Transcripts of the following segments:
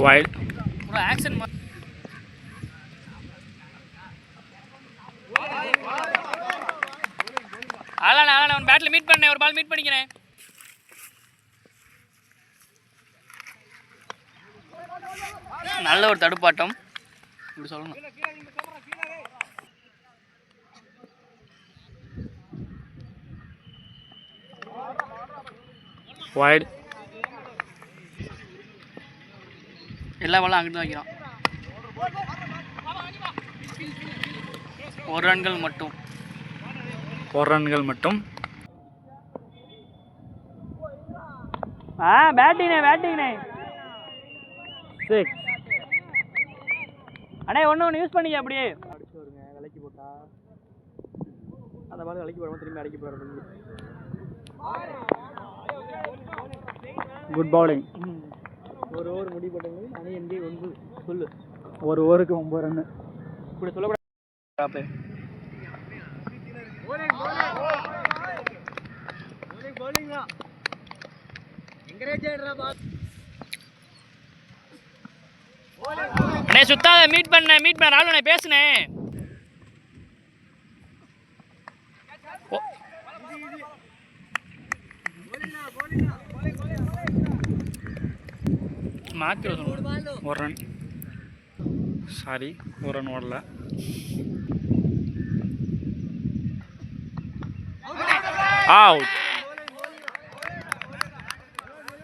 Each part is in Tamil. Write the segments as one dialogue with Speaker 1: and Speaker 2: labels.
Speaker 1: வைல்ட்
Speaker 2: ஒரு ஆக்ஷன் ஆளான அவன் பேட்டில் மீட் பண்ணேன், ஒரு பால் மீட் பண்ணிக்கிறேன். நல்ல ஒரு தடுப்பாட்டம் இப்படி சொல்லணும்.
Speaker 1: வைட்
Speaker 2: எல்லா பாலும் அங்கிட்டு தான் வைக்கிறான். 1 ரன்கள் மட்டும்.
Speaker 1: 4 ரன்கள் மட்டும்.
Speaker 2: பேட்டிங்ண்ணே 6. அண்ணே ஒன்று யூஸ் பண்ணிக்க அப்படியே அடிச்சு வருங்க. விலைக்கு போட்டா அந்த பால் விலைக்கு போடாமல் திரும்பி அடிக்க போடுறது.
Speaker 1: Good bowling.
Speaker 2: ஒரு ஓவர் முடிவு போட்டது. ஆனால் எங்கே 9 சொல்லு.
Speaker 1: ஒரு ஓவருக்கு 9 ரன்.
Speaker 2: இப்படி சொல்லக்கூடாது. அண்ணே சுத்தாத. மீட் பண்ண ராகுல் பேசுனேன். மாற்றி
Speaker 1: 1 ரன். சாரி 1 ரன் ஓடல. அவுட்.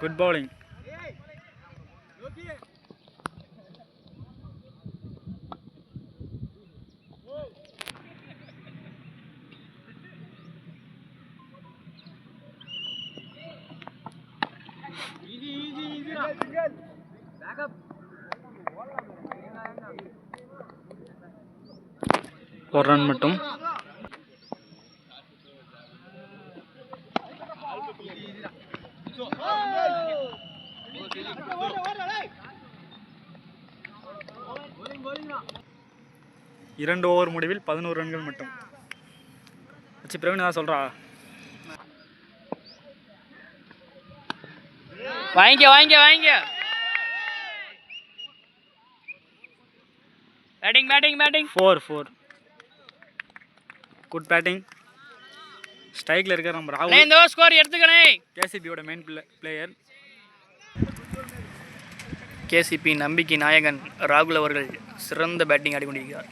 Speaker 1: Good bowling. ஒரு ரன் மட்டும். இரண்டு ஓவர் முடிவில் 11 ரன்கள் மட்டும். வச்சு பிரவீன் தான் சொல்றா.
Speaker 2: வாங்கிக்க. பேட்டிங்
Speaker 1: 4. Good batting. ஸ்ட்ரைக்ல இருக்க நம்ம ராகுல்.
Speaker 2: இந்த ஸ்கோர் எடுத்துக்கணே.
Speaker 1: கேசிபியோட மெயின் பிளேயர்.
Speaker 2: கேசிபி நம்பிக்கை நாயகன் ராகுல் அவர்கள் சிறந்த பேட்டிங் ஆடிக்கொண்டிருக்கிறார்.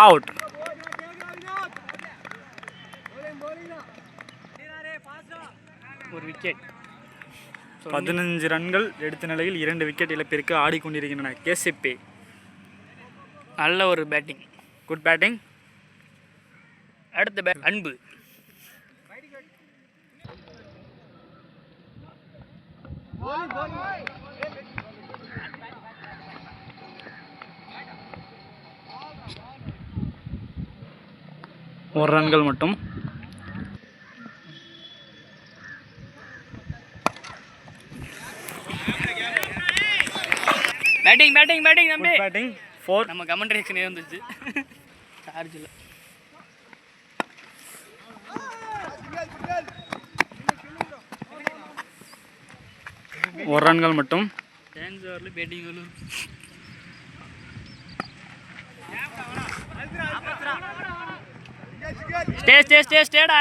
Speaker 1: அவுட்.
Speaker 2: ஒரு விக்கெட்.
Speaker 1: 15 ரன்கள் எடுத்த நிலையில் 2 விக்கெட் இழப்பிற்கு ஆடிக்கொண்டிருக்கின்றன கேசிபி.
Speaker 2: நல்ல ஒரு பேட்டிங்.
Speaker 1: Good batting.
Speaker 2: அடுத்த அன்பு.
Speaker 1: ஒரு ரன்கள் மட்டும்.
Speaker 2: பேட்டிங் நம்பி.
Speaker 1: பேட்டிங் 4.
Speaker 2: நம்ம கமெண்ட் ரியாக்ஷனே வந்துச்சு. சார்ஜ் இல்லை.
Speaker 1: ஒரு ரன்கள் மட்டும்.
Speaker 2: பேட்டிங் ஸ்டேடா.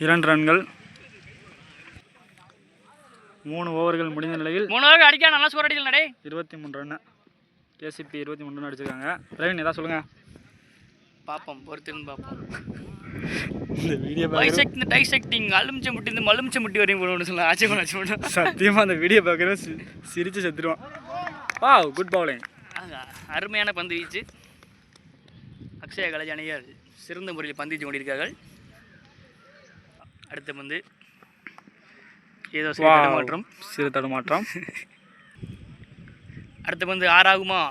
Speaker 1: 2 ரன்கள். 3 ஓவர்கள் முடிந்த நிலையில்
Speaker 2: 3 ஓவர் அடிக்க நல்லா ஸ்கோர் அடிக்கல.
Speaker 1: 23 ரன். கேசிபி 23 ரன் அடிச்சிருக்காங்க. பிரவீன் ஏதாவது சொல்லுங்க.
Speaker 2: பாப்போம், பொறுத்திருந்து பாப்போம்.
Speaker 1: இந்த வீடியோ
Speaker 2: டைசெக்டிங் அலுமிச்சம் முட்டி இந்த மலுமிச்சம் முட்டி வரையும் போடணும்னு சொல்ல ஆச்சரியம்.
Speaker 1: சத்தியமாக அந்த வீடியோ பார்க்குற சிரித்து செத்துருவான். Good bowling.
Speaker 2: அருமையான பந்து வீச்சு. அக்ஷய கலஜ அணியர் சிறந்த முறையில் பந்து வீச்சு கொண்டிருக்கார்கள். அடுத்த பந்து ஏதோ
Speaker 1: சிறு தடுமாற்றம்.
Speaker 2: அடுத்த பந்து 6 ஆகுமா?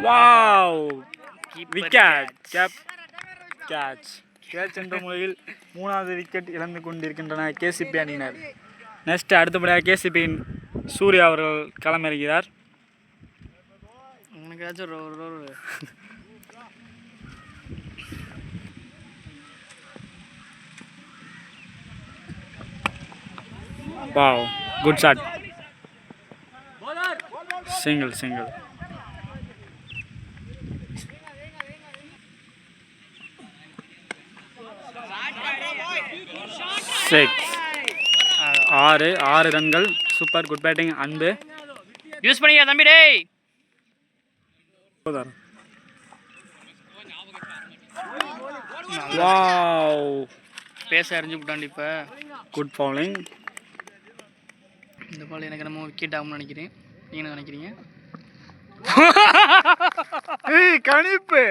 Speaker 1: வாவ், விக்கெட் கேட்ச் என்ற முறையில் 3வது விக்கெட் இழந்து கொண்டிருக்கின்றன கேசிபி அணியினர். நெக்ஸ்ட் அடுத்தபடியாக கேசிபியின் சூர்யா அவர்கள் களமிறங்கிறார். Wow, good shot. Single. 6 ரன்கள். சூப்பர், குட் பேட்டிங் அன்பு.
Speaker 2: யூஸ் பண்ணியா தம்பி டேய்.
Speaker 1: வாவ்,
Speaker 2: பேச அறிஞ்சு விட்டாண்டி இப்போ.
Speaker 1: Good bowling.
Speaker 2: இந்த பால் எனக்கு நம்ம விக்கெட் ஆகும்னு நினைக்கிறேன். நீங்க என்ன நினைக்கிறீங்க?
Speaker 1: கணிப்பு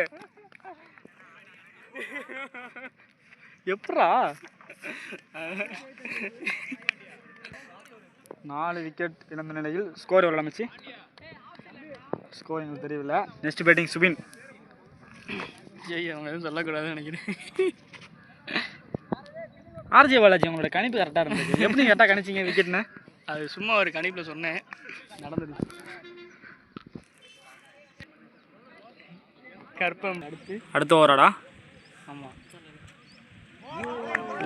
Speaker 1: எப்படா 4 விக்கெட் இழந்த நிலையில் ஸ்கோர் எவ்வளோ அமைச்சு? ஸ்கோர் எங்களுக்கு தெரியல. Next batting Subin.
Speaker 2: அவங்க எதுவும் சொல்லக்கூடாதுன்னு நினைக்கிறேன்.
Speaker 1: ஆர்ஜே பாலாஜி, உங்களோட கணிப்பு கரெக்டாக இருந்தது. எப்படி கரெக்டாக கணிச்சிங்க விக்கெட்னு?
Speaker 2: அது சும்மா ஒரு கணிப்பில் சொன்னேன், நடந்தது. கற்பம்
Speaker 1: அடுத்த ஓவராடா?
Speaker 2: ஆமாம்.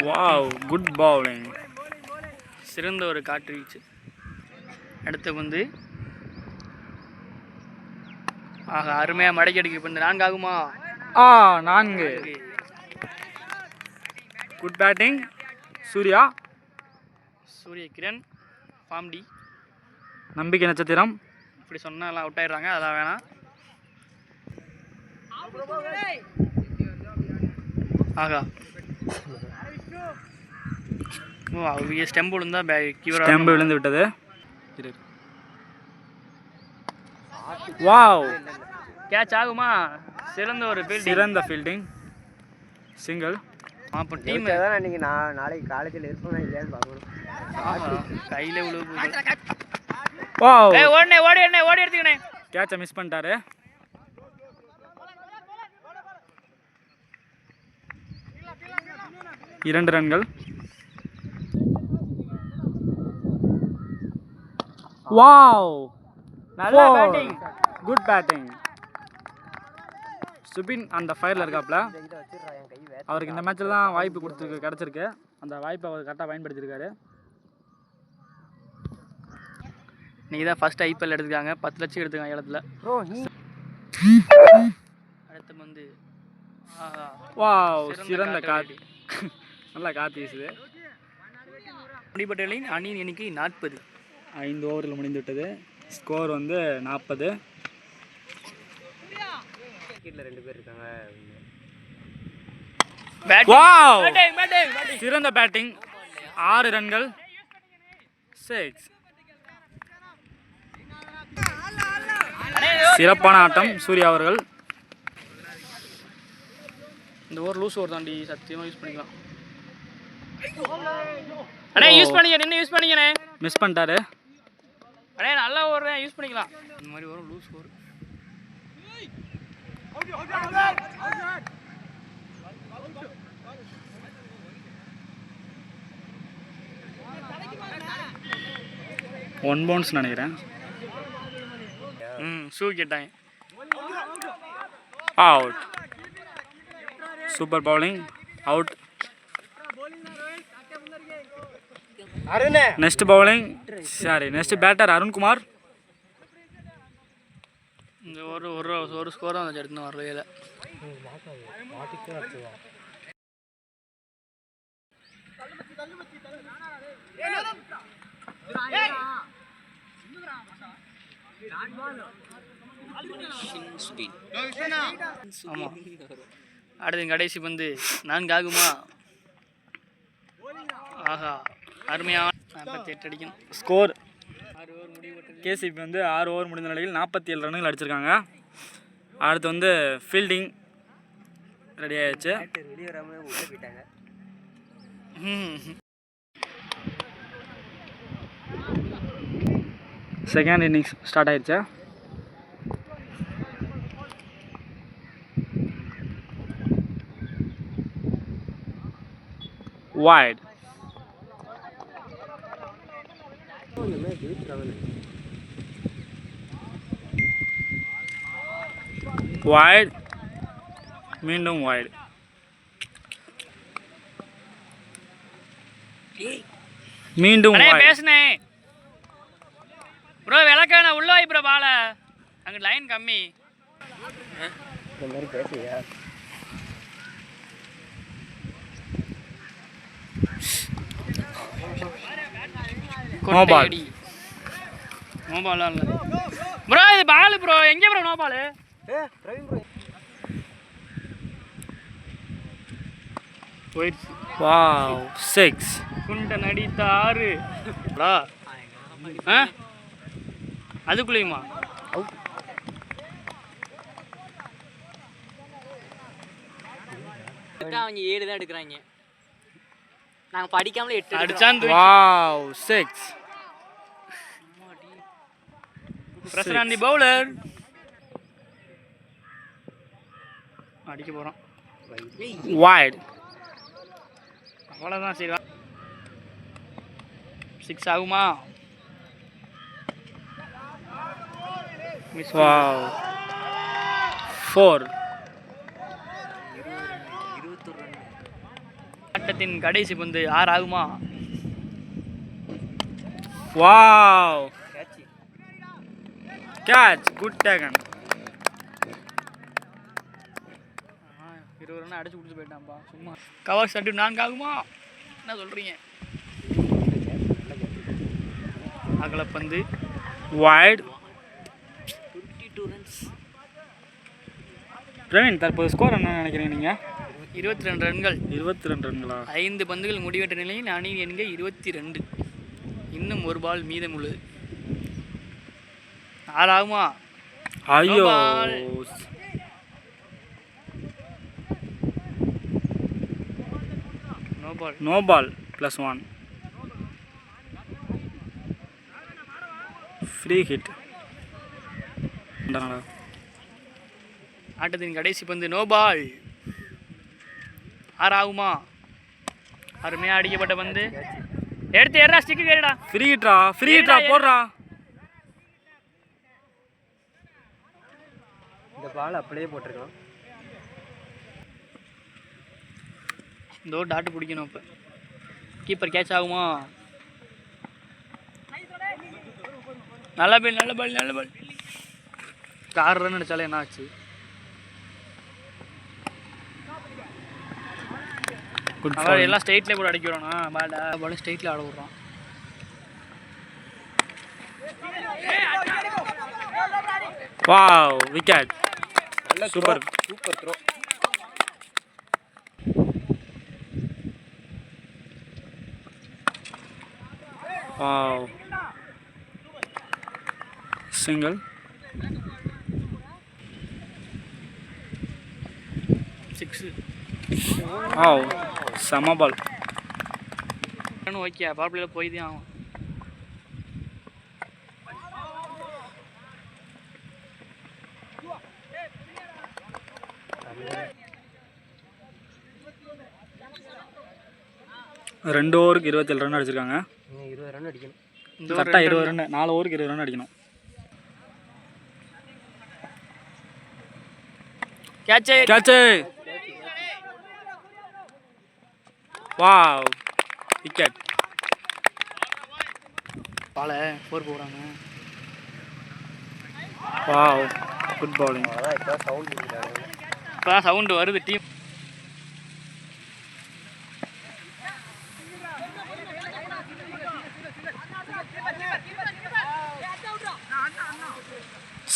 Speaker 1: Wow, good bowling.
Speaker 2: சிறந்த ஒரு காற்று வீச்சு. அடுத்து வந்து அருமையாக மடக்கி அடிக்க. இப்போ இந்த 4 ஆகுமா?
Speaker 1: 4. குட் பேட்டிங் சூர்யா
Speaker 2: கிரண் பாம்டி.
Speaker 1: நம்பிக்கை நட்சத்திரம்.
Speaker 2: இப்படி சொன்னால் எல்லாம் அவுட் ஆயிடுறாங்க, அதெல்லாம் வேணாம். ஸ்டெம்பு விழுந்தா
Speaker 1: ஸ்டெம்பு விழுந்து விட்டது. வாவ்,
Speaker 2: கேட்ச் ஆகுமா?
Speaker 1: சிறந்த ஃபீல்டிங். சிங்கிள்.
Speaker 2: அப்போ டீம்
Speaker 3: நீங்கள் நாளைக்கு காலேஜில் இருப்போம் இல்லையான்னு பார்க்கணும்.
Speaker 2: கையில் விழுவு.
Speaker 1: வாவ்,
Speaker 2: ஓடி எடுத்துக்கணே.
Speaker 1: கேட்சை மிஸ் பண்ணிட்டாரு. இரண்டு ரன்கள். வாவ்,
Speaker 2: நல்ல பேட்டிங்,
Speaker 1: குட் பேட்டிங். சுபின் அந்த ஃபயரில் இருக்காப்ல. அவருக்கு இந்த மேட்ச்சில் தான் வாய்ப்பு கிடச்சிருக்கு. அந்த வாய்ப்பை அவர் கரெக்டாக பயன்படுத்தியிருக்காரு.
Speaker 2: நீங்கள் தான் ஃபஸ்ட் ஐபிஎல் எடுத்துக்காங்க. 10 லட்சம் எடுத்துக்காங்க இடத்துல. அடுத்து வந்து
Speaker 1: வாவ், சிறந்த காற்று. நல்லா காற்று வீசுது.
Speaker 2: முடிபட்டலின் அணியின் எண்ணிக்கை 40.
Speaker 1: 5 ஓவரில் முடிந்து விட்டது. ஸ்கோர் வந்து 40.
Speaker 3: விக்கெட்டில் 2 பேர் இருக்காங்க.
Speaker 1: சிறந்த பேட்டிங். 6 ரன்கள். 6. சிறப்பான ஆட்டம் சூர்யா அவர்கள்.
Speaker 2: இந்த ஓவர் லூஸ் ஓவர் தாண்டி, சத்தியமாக யூஸ் பண்ணிக்கலாம். அண்ணே யூஸ் பண்ணிக்க, நின்று யூஸ் பண்ணிக்கண்ணே.
Speaker 1: மிஸ் பண்ணிட்டாரு.
Speaker 2: அண்ணே நல்ல ஓவர் தான், யூஸ் பண்ணிக்கலாம். இந்த மாதிரி over loose over.
Speaker 1: One bounce நினைக்கிறேன்.
Speaker 2: ஷூ கேட்டாங்க.
Speaker 1: Out. Super bowling. Out. Next bowling next batter Arunkumar.
Speaker 2: இந்த ஒரு ஸ்கோர் தான் வந்துச்சு, எடுத்து வரல. ஆமாம். அடுத்து கடைசி வந்து 4 ஆகுமா? ஆஹா, அருமையான 48 அடிக்கணும்.
Speaker 1: ஸ்கோர் கேசிபி வந்து 6 ஓவர் முடிந்த நிலையில் 47 ரன்கள் அடிச்சிருக்காங்க. அடுத்து வந்து ஃபீல்டிங் ரெடி ஆயிடுச்சு.
Speaker 3: வெளியே வராமல் உள்ளே போயிட்டாங்க.
Speaker 1: செகண்ட் இன்னிங்ஸ் ஸ்டார்ட் ஆயிடுச்சு. wide. Wide. மீண்டும் wide. மீண்டும்
Speaker 2: அண்ணே
Speaker 1: wide.
Speaker 2: பேசுனே ப்ரோ விளக்கான உள்ள வை ப்ரோ பால அங்க லைன் கம்மி
Speaker 3: இந்த மாதிரி பேசுறியா?
Speaker 1: No ball.
Speaker 2: நோ பால் இல்ல ப்ரோ இது பால் ப்ரோ எங்க bro no ball
Speaker 3: Praveen bro
Speaker 2: போயிடுச்சு
Speaker 1: Wow, 6.
Speaker 2: குண்ட நடித்த 6 ப்ரோ அதுக்குள்ளேயுமா
Speaker 4: அவங்க 7 தான் எடுக்கிறாங்க. நாங்க படிக்காமலே 8
Speaker 2: அடிச்சான்
Speaker 1: Wow, 6.
Speaker 2: Pressure on the bowler அடிக்க போறோம்
Speaker 1: Wide.
Speaker 2: அவ்வளவுதான் சரி 6 ஆகுமா மிஸ்
Speaker 1: Wow. 4.
Speaker 2: ஆட்டத்தின் கடைசி பந்து 6 ஆகுமா
Speaker 1: Wow. Catch. Good taken.
Speaker 2: 20 run அடிச்சு கொடுத்து போயிட்டான்பா சும்மா கவர் சட்டு 4 ஆகுமா என்ன சொல்றீங்க அகலப்பந்து
Speaker 1: Wide.
Speaker 4: 52 ரன்ஸ்.
Speaker 1: பிரவீன் தற்போது ஸ்கோர் என்ன நினைக்கிறீங்க நீங்கள்?
Speaker 2: 22 ரன்கள்
Speaker 1: 22 ரன்களா?
Speaker 2: 5 பந்துகள் முடிவெட்ட நிலையில் அணி எண்க 22 இன்னும் ஒரு பால் மீதம் உள்ளது 6 ஆகுமா
Speaker 1: ஐயோ
Speaker 2: ball. No ball
Speaker 1: no ball +1. Free hit.
Speaker 2: ஆட்டத்தின் கடைசி பந்து நோ பால் 6 ஆகுமா அருமையாக அடிக்கப்பட்ட பந்து எடுத்து ஏறா ஸ்டிக்கு கேடா
Speaker 1: ஃப்ரீ ஹிட்ரா போடுறா.
Speaker 3: இந்த பால் அப்படியே போட்டிருக்கலாம்.
Speaker 2: இந்த ஒரு டாட்டு பிடிக்கணும் இப்போ கீப்பர் கேட்ச் ஆகுமா நல்ல பால் 6 ரன் அடிச்சாலே என்ன ஆச்சு
Speaker 1: குட்
Speaker 2: அவன் எல்லாம் ஸ்ட்ரெயிட்லேயே கூட அடிக்க விடணும் பால் ஸ்ட்ரெயிட்டில் ஆட விட்றான்
Speaker 1: wow wicket. Super.
Speaker 3: Super throw.
Speaker 1: Wow single.
Speaker 2: 6
Speaker 1: wow செம பால்.
Speaker 2: ஓகே பவர் பிளேயில் போய் தான் ஆகும்
Speaker 1: ரெண்டு ஓவருக்கு 27 ரன் அடிச்சிருக்காங்க.
Speaker 3: 20 ரன் அடிக்கணும்.
Speaker 1: கரெக்டாக 20 ரன். 4 ஓவருக்கு 20 ரன் அடிக்கணும்.
Speaker 2: Catch
Speaker 1: wow wicket.
Speaker 2: பாலை 4 போடுறாங்க
Speaker 1: வாவ் குட் பவுலிங்.
Speaker 3: அதான் இப்போ சவுண்ட் கொடுக்குறாங்க.
Speaker 2: இப்போ தான் சவுண்டு வருது டீம்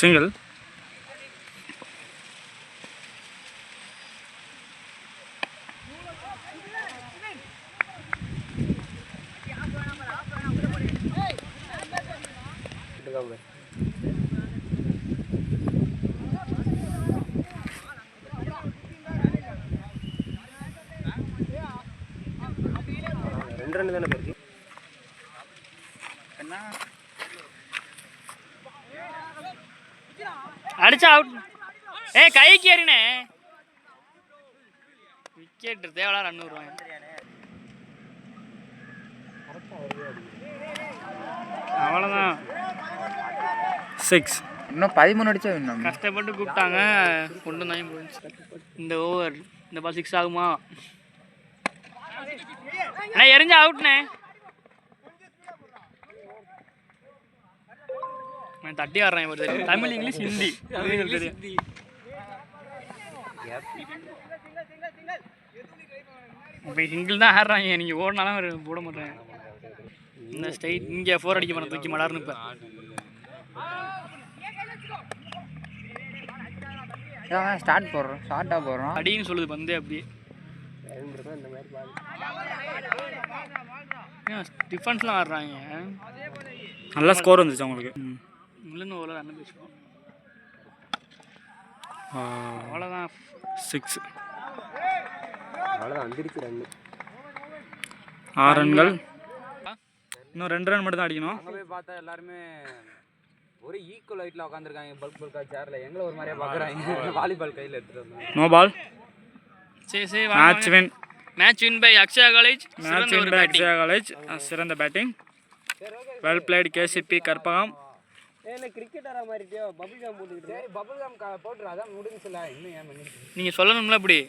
Speaker 1: சிங்கிள்.
Speaker 3: ரெண்டு ரன் தானே போயிருக்கு.
Speaker 2: அடிச்சா அவுட் கைக்கு ஏறினே விக்கெட் தேவையா ரன் வருவாங்க அவ்வளோதான்.
Speaker 1: 6.
Speaker 3: இன்னும் 13 அடிச்சா இன்னும்
Speaker 2: கஷ்டப்பட்டு கூப்பிட்டாங்க, கொண்டு தான் போயிடுச்சு. இந்த ஓவர் இந்த பால் 6 ஆகுமா? அண்ணா எரிஞ்சா அவுட்ண்ணே. நான் தட்டி ஆடுறேன் இவர் தெரியும். தமிழ், இங்கிலீஷ், ஹிந்தி தெரியும். இப்போ சிங்கிள் தான் ஆடுறாங்க. நீங்கள் ஓடினாலும் போட மாட்டேன். இந்த ஸ்டைட் இங்கே 4 அடிக்க மாட்டேன், தூக்கி மாட்டாருன்னு இப்போ.
Speaker 3: ஸ்டார்ட் போடுறோம், ஷார்ட்டாக போடுறோம்.
Speaker 2: அடின்னு சொல்லுது பந்தே அப்படியே. டிஃபென்ஸ்லாம் ஆடுறாங்க.
Speaker 1: நல்லா ஸ்கோர் வந்துச்சு அவங்களுக்கு.
Speaker 2: இல்லைன்னு அவ்வளோ ரன் பேசுவோம். அவ்வளோதான்.
Speaker 1: 6.
Speaker 3: அவ்வளோதான் வந்துருச்சு ரன்னு.
Speaker 1: 6 ரன்கள். இன்னும் 2 ரன் மட்டும் தான் அடிக்கணும்.
Speaker 5: அங்கே போய் பார்த்தா எல்லாருமே ஒரு ஈக்குவல் ஹைட்டில் உட்காந்துருக்காங்க. பல்கா சேரில் எங்களை ஒரு மாதிரியே பார்க்குறாங்க. வாலிபால் கையில் எடுத்துகிட்டு வந்தாங்க.
Speaker 1: No ball.
Speaker 2: சரி சரி.
Speaker 1: Match win.
Speaker 2: Match win by Akshaya college.
Speaker 1: Match win by Akshaya college. சிறந்த batting. Well played KCB Karpagam.
Speaker 3: Cricket ஆற மாதிரிட்டியோ பபுள் காம் போட்டுக்கிட்டு.
Speaker 5: சரி பபுள் காம் போட்டுரு, அதான் முடிஞ்சுல. இன்னும் ஏன் பண்ணி
Speaker 2: நீங்கள் சொல்லணும்ல அப்படி.